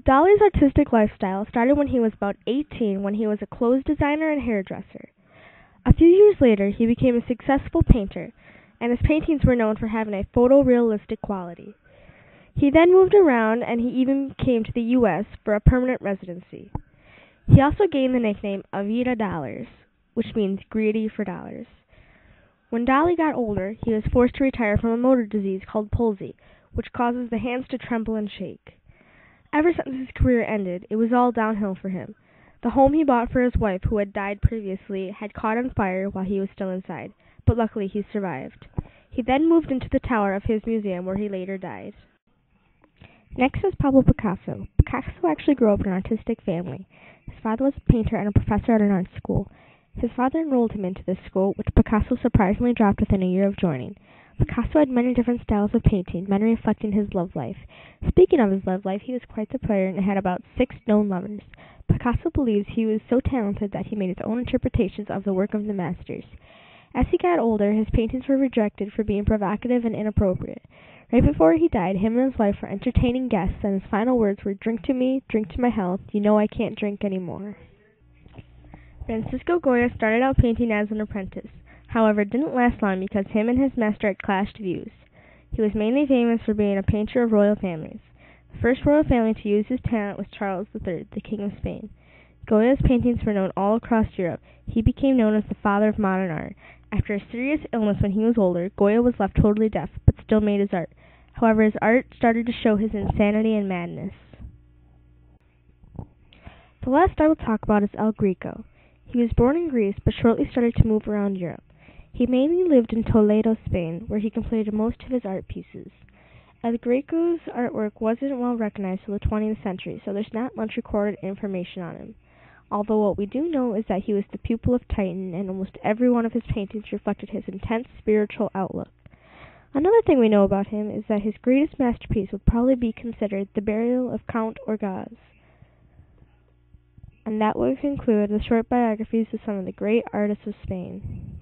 Dali's artistic lifestyle started when he was about 18 when he was a clothes designer and hairdresser. A few years later, he became a successful painter, and his paintings were known for having a photorealistic quality. He then moved around and he even came to the U.S. for a permanent residency. He also gained the nickname Avida Dollars, which means greedy for dollars. When Dali got older, he was forced to retire from a motor disease called palsy, which causes the hands to tremble and shake. Ever since his career ended, it was all downhill for him. The home he bought for his wife, who had died previously, had caught on fire while he was still inside, but luckily he survived. He then moved into the tower of his museum, where he later died. Next is Pablo Picasso. Picasso actually grew up in an artistic family. His father was a painter and a professor at an art school. His father enrolled him into this school, which Picasso surprisingly dropped within a year of joining. Picasso had many different styles of painting, many reflecting his love life. Speaking of his love life, he was quite the player and had about 6 known lovers. Picasso believes he was so talented that he made his own interpretations of the work of the masters. As he got older, his paintings were rejected for being provocative and inappropriate. Right before he died, him and his wife were entertaining guests, and his final words were, "Drink to me, drink to my health, you know I can't drink anymore." Francisco Goya started out painting as an apprentice. However, it didn't last long because him and his master had clashed views. He was mainly famous for being a painter of royal families. The first royal family to use his talent was Charles III, the King of Spain. Goya's paintings were known all across Europe. He became known as the father of modern art. After a serious illness when he was older, Goya was left totally deaf, but still made his art. However, his art started to show his insanity and madness. The last I will talk about is El Greco. He was born in Greece, but shortly started to move around Europe. He mainly lived in Toledo, Spain, where he completed most of his art pieces. El Greco's artwork wasn't well recognized till the 20th century, so there's not much recorded information on him. Although what we do know is that he was the pupil of Titan, and almost every one of his paintings reflected his intense spiritual outlook. Another thing we know about him is that his greatest masterpiece would probably be considered The Burial of Count Orgaz. And that would conclude the short biographies of some of the great artists of Spain.